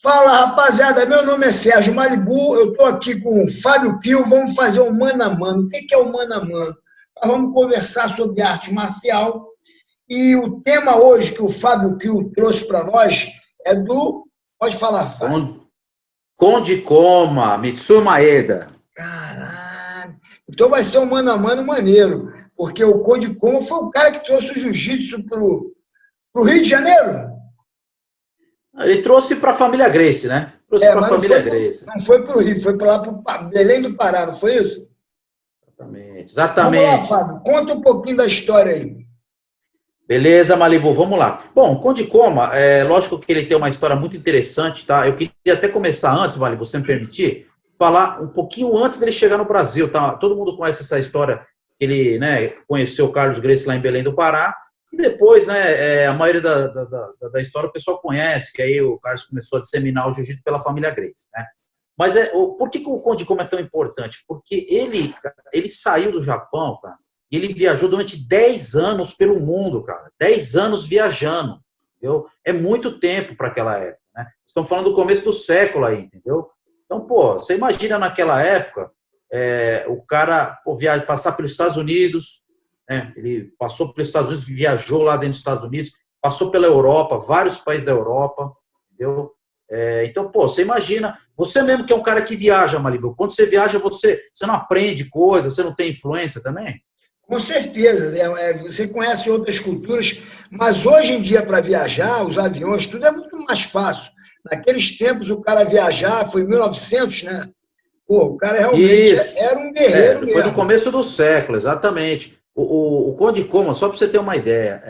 Fala, rapaziada, meu nome é Sérgio Malibu, eu estou aqui com o Fábio Pio, vamos fazer um mano a mano. O que é o mano a mano? Nós vamos conversar sobre arte marcial e o tema hoje que o Fábio Pio trouxe para nós é do... Pode falar, Fábio. Conde Koma, Mitsuru Maeda. Caralho, então vai ser um mano a mano maneiro, porque o Conde Como foi o cara que trouxe o jiu-jitsu pro Rio de Janeiro. Ele trouxe para a família Gracie, né? Trouxe para a família Gracie. Não foi para o Rio, foi para lá para Belém do Pará, não foi isso? Exatamente. Vamos lá, Fábio, conta um pouquinho da história aí. Beleza, Malibu, vamos lá. Bom, Conde Koma, lógico que ele tem uma história muito interessante, tá? Eu queria até começar antes, Malibu, se me permitir, falar um pouquinho antes dele chegar no Brasil, tá? Todo mundo conhece essa história, ele, né, conheceu o Carlos Gracie lá em Belém do Pará, e depois, né, a maioria da história o pessoal conhece, que aí o Carlos começou a disseminar o jiu-jitsu pela família Gracie, né? Mas por que o Conde Koma é tão importante? Porque ele saiu do Japão, cara, e ele viajou durante 10 anos pelo mundo, cara. 10 anos viajando, entendeu? É muito tempo para aquela época, né? Estamos falando do começo do século aí, entendeu? Então, pô, você imagina naquela época, o cara passar pelos Estados Unidos, né? Ele passou pelos Estados Unidos, viajou lá dentro dos Estados Unidos, passou pela Europa, vários países da Europa, entendeu? Então, pô, você imagina, você mesmo que é um cara que viaja, Malibu, quando você viaja, você não aprende coisas, você não tem influência também? Com certeza, você conhece outras culturas, mas hoje em dia, para viajar, os aviões, tudo é muito mais fácil. Naqueles tempos, o cara viajar, foi em 1900, né? Pô, o cara realmente era um guerreiro mesmo. Foi no começo do século, exatamente. O Conde Koma, só para você ter uma ideia,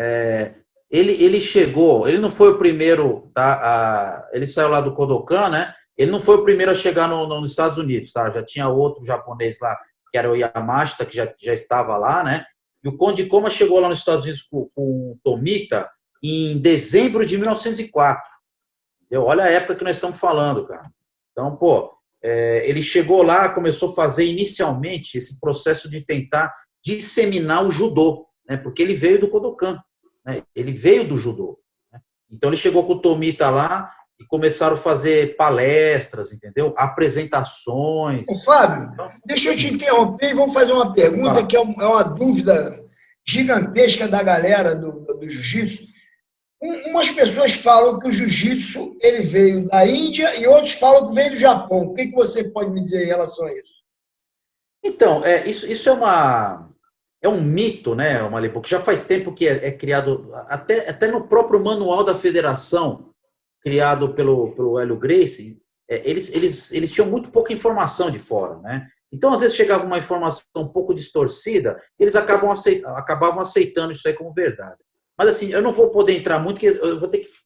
ele chegou, ele não foi o primeiro, tá? Ele saiu lá do Kodokan, né? Ele não foi o primeiro a chegar nos Estados Unidos, tá? Já tinha outro japonês lá, que era o Yamashita, que já estava lá, né? E o Conde Koma chegou lá nos Estados Unidos com o Tomita em dezembro de 1904. Entendeu? Olha a época que nós estamos falando, cara. Então, pô, ele chegou lá, começou a fazer inicialmente esse processo de tentar disseminar o judô, né? Porque ele veio do Kodokan, né? Ele veio do judô, né? Então, ele chegou com o Tomita lá, e começaram a fazer palestras, entendeu? Apresentações. Ô, Fábio, deixa eu te interromper e vamos fazer uma pergunta que é uma dúvida gigantesca da galera do jiu-jitsu. Umas pessoas falam que o jiu-jitsu ele veio da Índia e outros falam que veio do Japão. O que você pode me dizer em relação a isso? Então, isso é um mito, né, Malibu, que já faz tempo que é criado, até no próprio manual da federação, criado pelo Hélio Gracie, eles tinham muito pouca informação de fora, né? Então, às vezes, chegava uma informação um pouco distorcida, eles acabavam aceitando isso aí como verdade. Mas, assim, eu não vou poder entrar muito, porque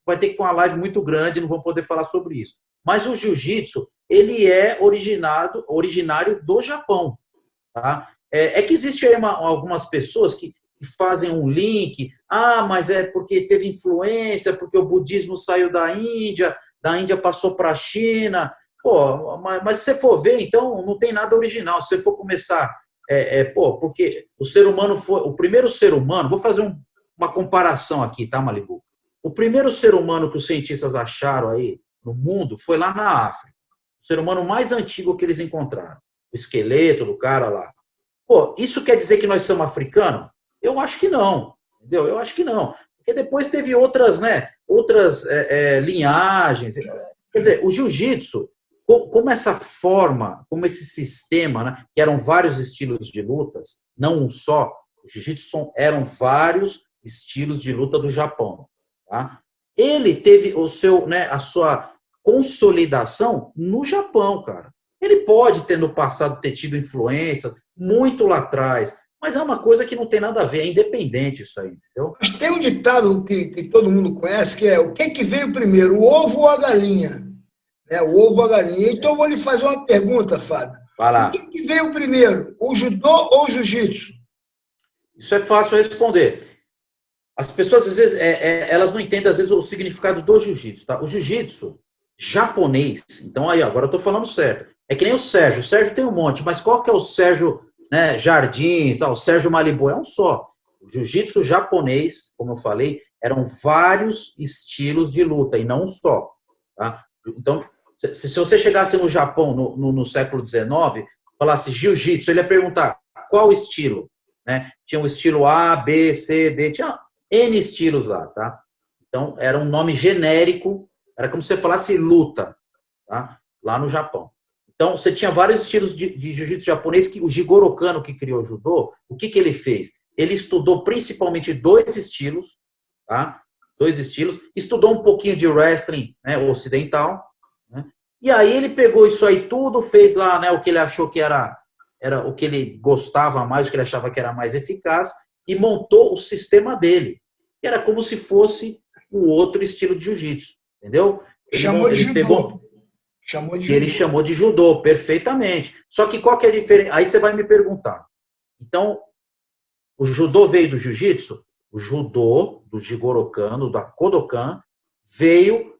vai ter que ter uma live muito grande, não vou poder falar sobre isso. Mas o jiu-jitsu, ele é originário do Japão, tá? Que existe aí algumas pessoas que fazem um link, mas é porque teve influência, porque o budismo saiu da Índia passou para a China. Pô, mas se você for ver, então não tem nada original. Se você for começar, porque o ser humano foi o primeiro ser humano, vou fazer uma comparação aqui, tá, Malibu? O primeiro ser humano que os cientistas acharam aí no mundo foi lá na África. O ser humano mais antigo que eles encontraram. O esqueleto do cara lá. Pô, isso quer dizer que nós somos africanos? Eu acho que não, entendeu? Eu acho que não. Porque depois teve outras, né? Outras linhagens. Quer dizer, o jiu-jitsu, como essa forma, como esse sistema, né? Que eram vários estilos de lutas, não um só. O jiu-jitsu eram vários estilos de luta do Japão. Tá? Ele teve a sua consolidação no Japão, cara. Ele pode ter no passado ter tido influência muito lá atrás, mas é uma coisa que não tem nada a ver, é independente isso aí, entendeu? Mas tem um ditado que todo mundo conhece, que é o que veio primeiro, o ovo ou a galinha? O ovo ou a galinha. Então eu vou lhe fazer uma pergunta, Fábio. Vai lá. O que veio primeiro, o judô ou o jiu-jitsu? Isso é fácil responder. As pessoas, às vezes, elas não entendem, às vezes, o significado do jiu-jitsu. Tá? O jiu-jitsu japonês, então aí, agora eu estou falando certo. É que nem o Sérgio tem um monte, mas qual que é o Sérgio, né, Jardim, o Sérgio Malibu? É um só. O jiu-jitsu japonês, como eu falei, eram vários estilos de luta, e não um só. Tá? Então, se você chegasse no Japão no século XIX, falasse jiu-jitsu, ele ia perguntar qual estilo, né? Tinha o estilo A, B, C, D, tinha N estilos lá, tá? Então, era um nome genérico, era como se você falasse luta, tá? Lá no Japão. Então, você tinha vários estilos de jiu-jitsu japonês, que o Jigoro Kano, que criou o judô, o que ele fez? Ele estudou principalmente dois estilos, tá? Dois estilos, estudou um pouquinho de wrestling, né, ocidental, né? E aí ele pegou isso aí tudo, fez lá, né, o que ele achou que era o que ele gostava mais, o que ele achava que era mais eficaz, e montou o sistema dele, que era como se fosse o outro estilo de jiu-jitsu, entendeu? Ele chamou de judô, perfeitamente. Só que qual que é a diferença? Aí você vai me perguntar. Então, o judô veio do jiu-jitsu? O judô, do Jigoro Kano, da Kodokan, veio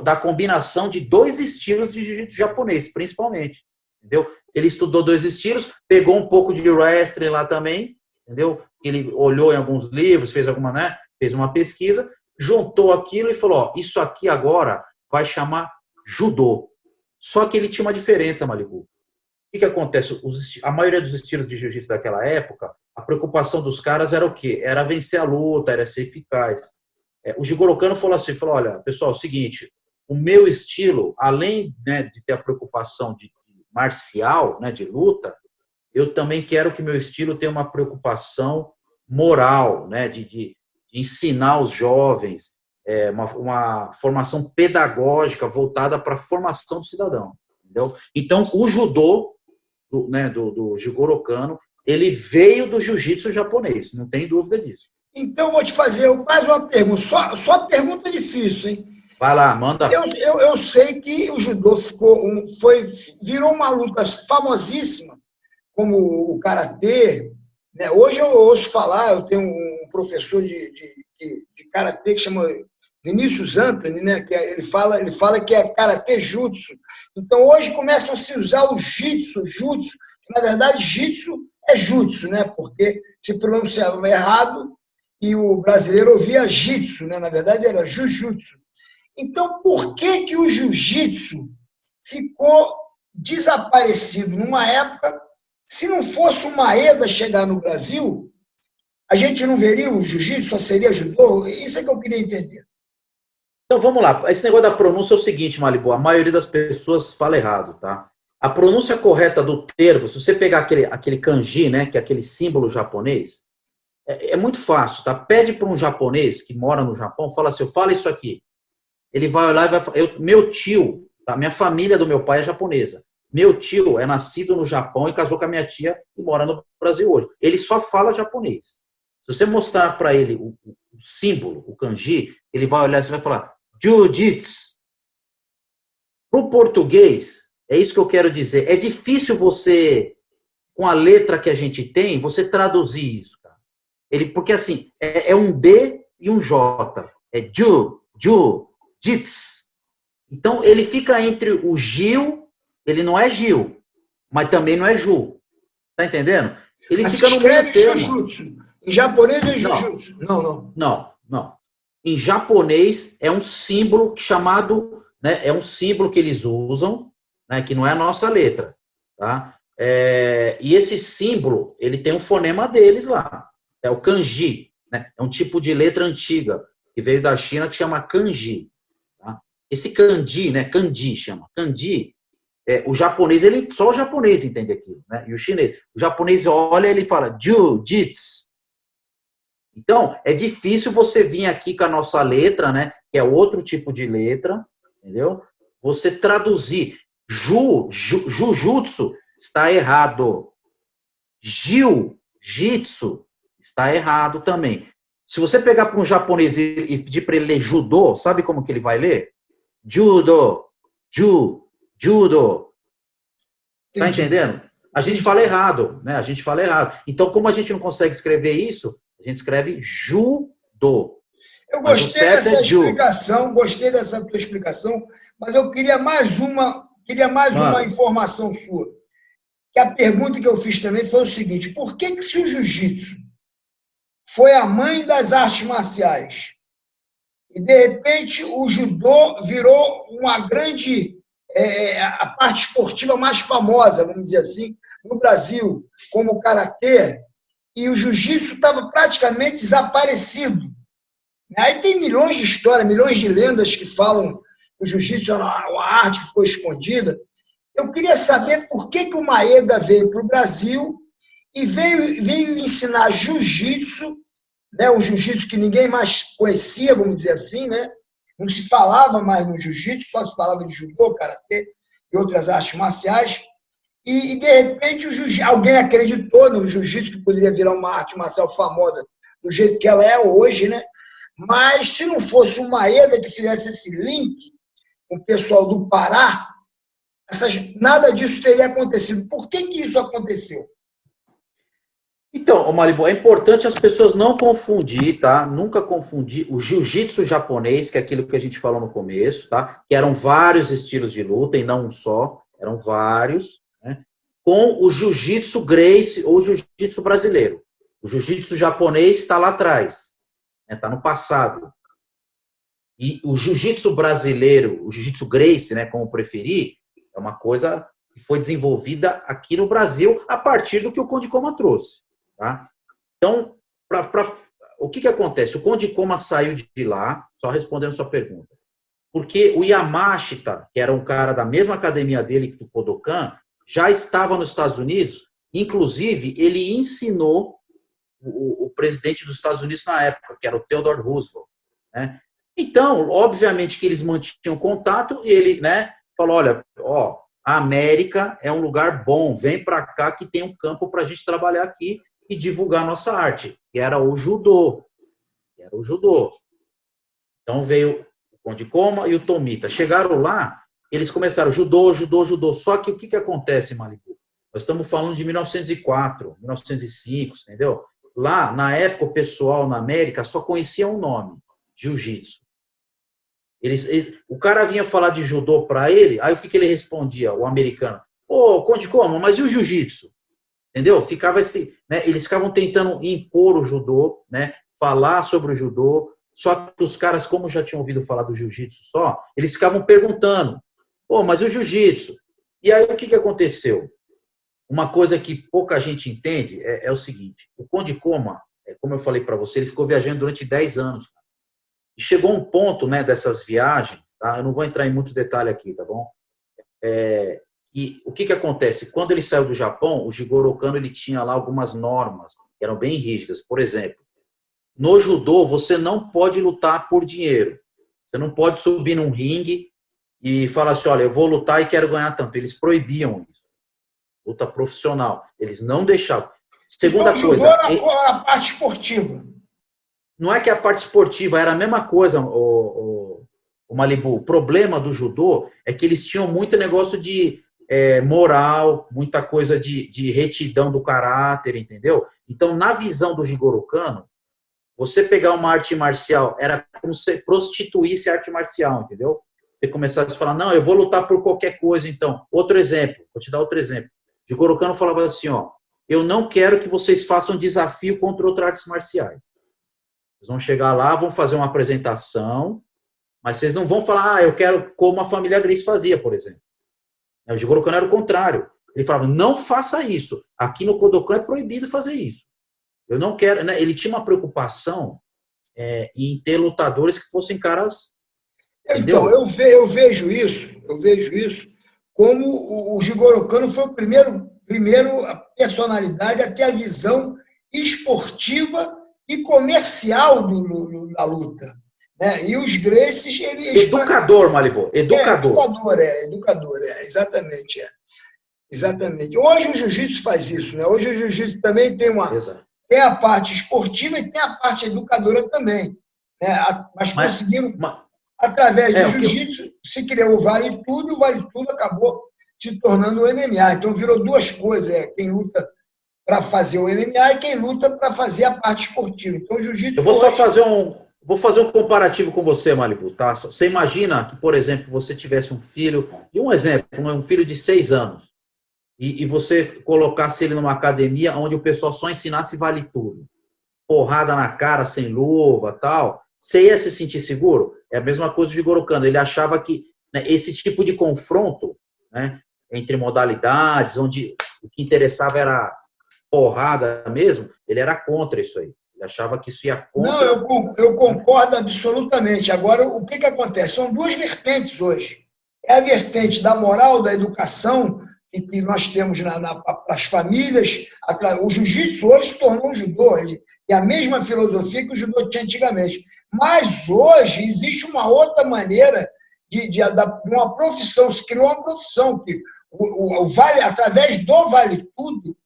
da combinação de dois estilos de jiu-jitsu japonês, principalmente. Entendeu? Ele estudou dois estilos, pegou um pouco de wrestling lá também, entendeu? Ele olhou em alguns livros, fez alguma, né? Fez uma pesquisa, juntou aquilo e falou: ó, isso aqui agora vai chamar judô. Só que ele tinha uma diferença, Malibu. O que acontece? A maioria dos estilos de jiu-jitsu daquela época, a preocupação dos caras era o quê? Era vencer a luta, era ser eficaz. O Jigoro Kano falou assim, olha, pessoal, é o seguinte, o meu estilo, além, né, de ter a preocupação de marcial, né, de luta, eu também quero que meu estilo tenha uma preocupação moral, né, de ensinar os jovens, uma formação pedagógica voltada para a formação do cidadão. Entendeu? Então, o judô do Jigoro Kano, ele veio do jiu-jitsu japonês, não tem dúvida disso. Então, vou te fazer mais uma pergunta, só pergunta difícil, hein? Vai lá, manda. Eu sei que o judô virou uma luta famosíssima, como o karatê, né? Hoje eu ouço falar, eu tenho um professor de karatê que chama Vinícius Anthony, né? Que ele fala que é karatê jutsu. Então hoje começam a se usar o jutsu, que na verdade jitsu é jutsu, né? Porque se pronunciava errado e o brasileiro ouvia jitsu, né? Na verdade era jujutsu. Então por que o jiu-jitsu ficou desaparecido numa época? Se não fosse o Maeda chegar no Brasil, a gente não veria o jiu-jitsu, só seria judô? Isso é que eu queria entender. Então, vamos lá. Esse negócio da pronúncia é o seguinte, Malibu, a maioria das pessoas fala errado, tá? A pronúncia correta do termo, se você pegar aquele kanji, né, que é aquele símbolo japonês, é muito fácil, tá? Pede para um japonês que mora no Japão, fala assim, fala isso aqui. Ele vai olhar e vai falar, meu tio, tá? Minha família do meu pai é japonesa. Meu tio é nascido no Japão e casou com a minha tia e mora no Brasil hoje. Ele só fala japonês. Se você mostrar para ele o símbolo, o kanji, ele vai olhar e vai falar jiu-jitsu. Para o português, é isso que eu quero dizer. É difícil você, com a letra que a gente tem, você traduzir isso, cara. Porque assim, é um D e um J. É jiu-jitsu. Então, ele fica entre o Gil, ele não é Gil, mas também não é Ju. Tá entendendo? Ele mas fica no meio termo. Jujutsu. Em japonês é Jujutsu. Não. Em japonês é um símbolo chamado, né, é um símbolo que eles usam, né, que não é a nossa letra, tá? E esse símbolo, ele tem um fonema deles lá, é o kanji, né? É um tipo de letra antiga que veio da China que chama kanji. Tá? Esse kanji, né, kanji chama, kanji, o japonês, só o japonês entende aquilo, né? E o chinês, o japonês olha e ele fala jiu-jitsu. Então, é difícil você vir aqui com a nossa letra, né? Que é outro tipo de letra, entendeu? Você traduzir. Jujutsu está errado. Jiu-jitsu está errado também. Se você pegar para um japonês e pedir para ele ler judô, sabe como que ele vai ler? Judo, judo. Tá entendendo? A gente fala errado, né? A gente fala errado. Então, como a gente não consegue escrever isso, a gente escreve judô. Eu gostei dessa tua explicação, mas eu queria mais uma informação sua. Que a pergunta que eu fiz também foi o seguinte: por que se o jiu-jitsu foi a mãe das artes marciais, E, de repente, o judô virou uma grande, a parte esportiva mais famosa, vamos dizer assim, no Brasil, como o karatê, e o jiu-jitsu estava praticamente desaparecido. Aí tem milhões de histórias, milhões de lendas que falam que o jiu-jitsu é uma arte que foi escondida. Eu queria saber por que o Maeda veio para o Brasil e veio ensinar jiu-jitsu, né, um jiu-jitsu que ninguém mais conhecia, vamos dizer assim, né? Não se falava mais no jiu-jitsu, só se falava de judô, karatê e outras artes marciais. E de repente, alguém acreditou no jiu-jitsu, que poderia virar uma arte marcial famosa do jeito que ela é hoje, né? Mas se não fosse o Maeda que fizesse esse link com o pessoal do Pará, nada disso teria acontecido. Por que isso aconteceu? Então, Malibu, é importante as pessoas não confundir, tá? Nunca confundir o jiu-jitsu japonês, que é aquilo que a gente falou no começo, tá? Que eram vários estilos de luta e não um só, eram vários, né? Com o jiu-jitsu Gracie ou jiu-jitsu brasileiro. O jiu-jitsu japonês está lá atrás, né? Está no passado. E o jiu-jitsu brasileiro, o jiu-jitsu Gracie, né, como preferir, é uma coisa que foi desenvolvida aqui no Brasil a partir do que o Conde Koma trouxe. Tá? Então, o que acontece? O Conde Koma saiu de lá, só respondendo a sua pergunta, porque o Yamashita, que era um cara da mesma academia dele que o Kodokan, já estava nos Estados Unidos, inclusive ele ensinou o presidente dos Estados Unidos na época, que era o Theodore Roosevelt. Né? Então, obviamente que eles mantinham contato e ele, né, falou, olha, a América é um lugar bom, vem para cá que tem um campo para a gente trabalhar aqui e divulgar nossa arte, que era o judô. Então veio o Conde Koma e o Tomita. Chegaram lá, eles começaram judô. Só que o que acontece, Malibu? Nós estamos falando de 1904, 1905, entendeu? Lá, na época, o pessoal na América só conhecia um nome, jiu-jitsu. O cara vinha falar de judô para ele, aí o que ele respondia, o americano? Conde Koma, mas e o jiu-jitsu? Entendeu? Ficava né, eles ficavam tentando impor o judô, né, falar sobre o judô, só que os caras, como já tinham ouvido falar do jiu-jitsu só, eles ficavam perguntando, mas e o jiu-jitsu? E aí o que aconteceu? Uma coisa que pouca gente entende é o seguinte, o Conde Koma, como eu falei para você, ele ficou viajando durante 10 anos. E chegou um ponto, né, dessas viagens, tá? Eu não vou entrar em muito detalhe aqui, tá bom? E o que acontece? Quando ele saiu do Japão, o Jigoro Kano ele tinha lá algumas normas que eram bem rígidas. Por exemplo, no judô você não pode lutar por dinheiro. Você não pode subir num ringue e falar assim, olha, eu vou lutar e quero ganhar tanto. Eles proibiam isso. Luta profissional. Eles não deixavam. Segunda então, coisa... O judô era a parte esportiva. Não é que a parte esportiva era a mesma coisa, o Malibu. O problema do judô é que eles tinham muito negócio de moral, muita coisa de retidão do caráter, entendeu? Então, na visão do Jigoro Kano, você pegar uma arte marcial era como se prostituísse a arte marcial, entendeu? Você começasse a falar, não, eu vou lutar por qualquer coisa, então. Outro exemplo, vou te dar outro exemplo. Jigoro Kano falava assim, eu não quero que vocês façam desafio contra outras artes marciais. Vocês vão chegar lá, vão fazer uma apresentação, mas vocês não vão falar, eu quero como a família Gracie fazia, por exemplo. O Jigoro Kano era o contrário. Ele falava, não faça isso. Aqui no Kodokan é proibido fazer isso. Eu não quero... Né? Ele tinha uma preocupação em ter lutadores que fossem caras... Então, eu vejo isso como o Jigoro Kano foi o primeiro personalidade a ter a visão esportiva e comercial da luta. Né? E os Gracies, Educador, Malibu, educador. Exatamente. Exatamente. Hoje o jiu-jitsu faz isso, né? Hoje o jiu-jitsu também tem a parte esportiva e tem a parte educadora também. Né? Mas conseguiram, através do jiu-jitsu, se criou o Vale Tudo, e o Vale Tudo acabou se tornando o MMA. Então virou duas coisas, quem luta para fazer o MMA e quem luta para fazer a parte esportiva. Então o jiu-jitsu... Eu vou fazer um comparativo com você, Malibu, tá? Você imagina que, por exemplo, você tivesse um filho, e um exemplo, um filho de 6 anos, e você colocasse ele numa academia onde o pessoal só ensinasse vale tudo. Porrada na cara, sem luva, tal. Você ia se sentir seguro? É a mesma coisa do Jigoro Kano. Ele achava que, né, esse tipo de confronto, né, entre modalidades, onde o que interessava era porrada mesmo, ele era contra isso aí. Ele achava que isso ia Não, contra... eu concordo absolutamente. Agora, o que acontece? São duas vertentes hoje. É a vertente da moral, da educação, que nós temos para as famílias. O jiu-jitsu hoje se tornou um judô, ele é a mesma filosofia que o judô tinha antigamente. Mas hoje existe uma outra maneira de uma profissão, se criou uma profissão, que através do Vale Tudo,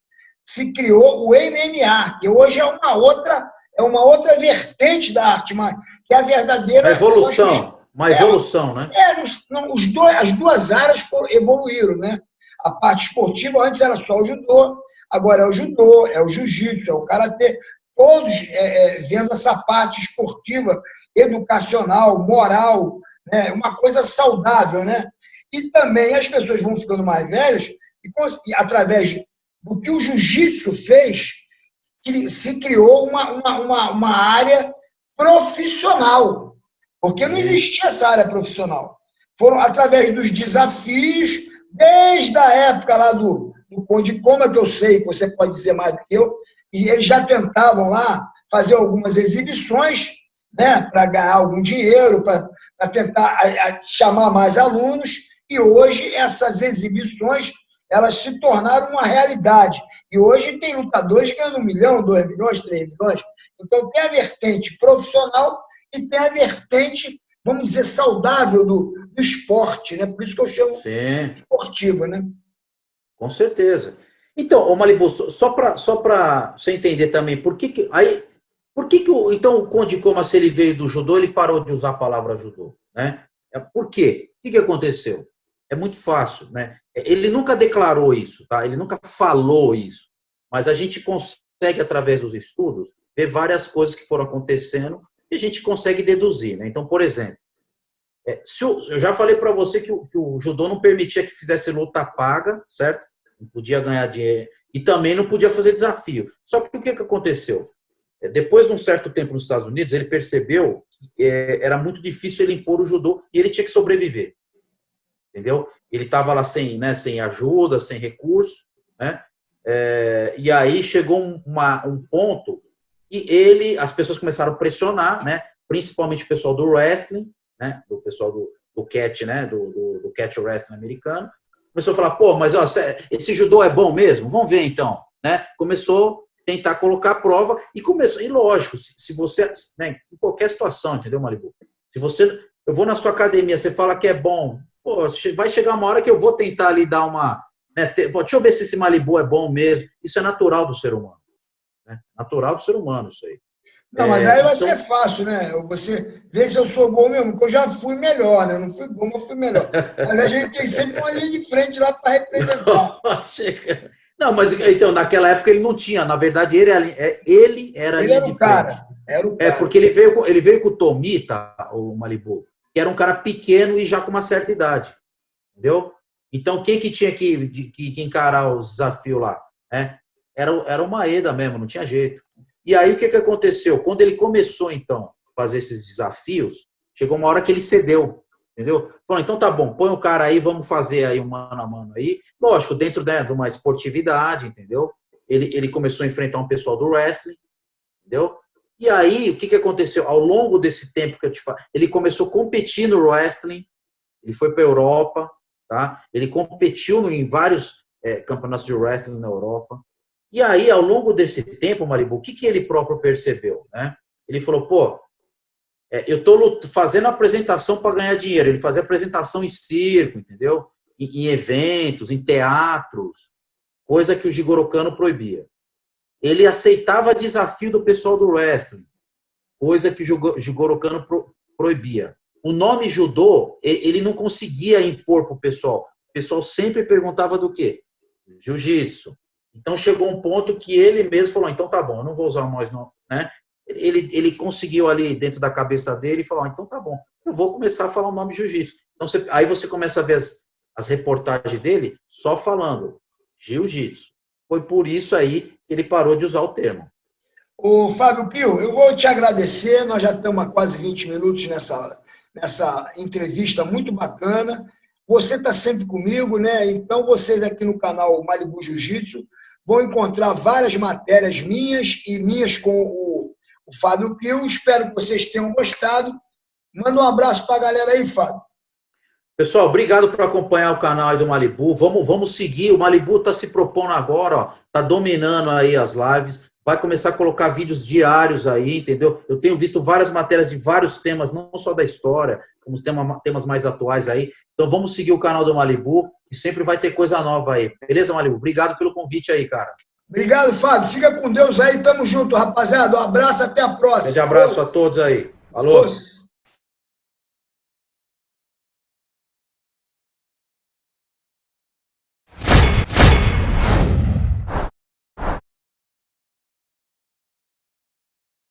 se criou o MMA, que hoje é uma outra vertente da arte, que é a verdadeira... Uma evolução, né? As duas áreas evoluíram, né? A parte esportiva, antes era só o judô, agora é o judô, é o jiu-jitsu, é o karatê, todos vendo essa parte esportiva, educacional, moral, né? Uma coisa saudável, né? E também as pessoas vão ficando mais velhas e através do que o jiu-jitsu fez, se criou uma área profissional, porque não existia essa área profissional. Foram através dos desafios, desde a época lá do Conde Coma, que eu sei, que você pode dizer mais do que eu, e eles já tentavam lá fazer algumas exibições, né, para ganhar algum dinheiro, para tentar chamar mais alunos, e hoje essas exibições elas se tornaram uma realidade. E hoje tem lutadores ganhando 1 milhão, 2 milhões, 3 milhões. Então tem a vertente profissional e tem a vertente, vamos dizer, saudável do esporte, né? Por isso que eu chamo esportiva, né? Com certeza. Então, ô Malibu, só para você entender também, então o Conde Coma, se ele veio do judô, ele parou de usar a palavra judô, né? Por quê? O que aconteceu? É muito fácil, né? Ele nunca declarou isso, tá? Ele nunca falou isso, mas a gente consegue, através dos estudos, ver várias coisas que foram acontecendo e a gente consegue deduzir, né? Então, por exemplo, eu já falei para você que o judô não permitia que fizesse luta paga, certo? Não podia ganhar dinheiro e também não podia fazer desafio. Só que o que aconteceu? Depois de um certo tempo nos Estados Unidos, ele percebeu que era muito difícil ele impor o judô e ele tinha que sobreviver. Entendeu? Ele estava lá sem ajuda, sem recurso, né? E aí chegou um ponto e as pessoas começaram a pressionar, né? Principalmente o pessoal do wrestling, né? Do pessoal do catch, né? Do catch wrestling americano, começou a falar, pô, mas ó, esse judô é bom mesmo? Vamos ver então, né? Começou a tentar colocar a prova e começou, e lógico, se você, né? Em qualquer situação, entendeu, Malibu? Eu vou na sua academia, você fala que é bom, pô, vai chegar uma hora que eu vou tentar ali dar uma... Né, deixa eu ver se esse Malibu é bom mesmo. Isso é natural do ser humano. Né? Natural do ser humano, isso aí. Não, mas aí vai ser fácil, né? Você vê se eu sou bom mesmo, porque eu já fui melhor, né? Não fui bom, mas fui melhor. Mas a gente tem sempre uma linha de frente lá para representar. Não, mas então, naquela época ele não tinha. Na verdade, ele era a linha de frente. Era o cara. Porque ele veio com o Tomita, o Malibu, que era um cara pequeno e já com uma certa idade. Entendeu? Então, quem que tinha que encarar os desafios lá? Né? Era o Maeda mesmo, não tinha jeito. E aí, o que aconteceu? Quando ele começou, então, a fazer esses desafios, chegou uma hora que ele cedeu, entendeu? Falou, então tá bom, põe o cara aí, vamos fazer aí um mano a mano aí. Lógico, dentro, né, de uma esportividade, entendeu? Ele começou a enfrentar um pessoal do wrestling, entendeu? E aí, o que aconteceu? Ao longo desse tempo que eu te falo, ele começou a competir no wrestling, ele foi para a Europa, tá? Ele competiu em vários campeonatos de wrestling na Europa. E aí, ao longo desse tempo, Malibu, o que ele próprio percebeu, né? Ele falou, pô, eu estou fazendo apresentação para ganhar dinheiro. Ele fazia apresentação em circo, entendeu? Em eventos, em teatros, coisa que o Jigoro Kano proibia. Ele aceitava desafio do pessoal do wrestling, coisa que o Jigoro Kano proibia. O nome judô, ele não conseguia impor para o pessoal. O pessoal sempre perguntava do quê? Jiu-jitsu. Então, chegou um ponto que ele mesmo falou, então tá bom, eu não vou usar mais, não, né? Ele conseguiu ali dentro da cabeça dele e falou, então tá bom, eu vou começar a falar o nome jiu-jitsu. Então, aí você começa a ver as reportagens dele só falando jiu-jitsu. Foi por isso aí que ele parou de usar o termo. Ô, Fábio Pio, eu vou te agradecer, nós já estamos há quase 20 minutos nessa entrevista muito bacana. Você está sempre comigo, né? Então, vocês aqui no canal Malibu Jiu-Jitsu vão encontrar várias matérias minhas e minhas com o Fábio Pio. Espero que vocês tenham gostado. Manda um abraço para a galera aí, Fábio. Pessoal, obrigado por acompanhar o canal aí do Malibu. Vamos seguir. O Malibu está se propondo agora, ó, tá dominando aí as lives. Vai começar a colocar vídeos diários aí, entendeu? Eu tenho visto várias matérias de vários temas, não só da história, como temas mais atuais aí. Então vamos seguir o canal do Malibu, que sempre vai ter coisa nova aí. Beleza, Malibu? Obrigado pelo convite aí, cara. Obrigado, Fábio. Fica com Deus aí. Tamo junto, rapaziada. Um abraço, até a próxima. Grande abraço a todos aí. Falou.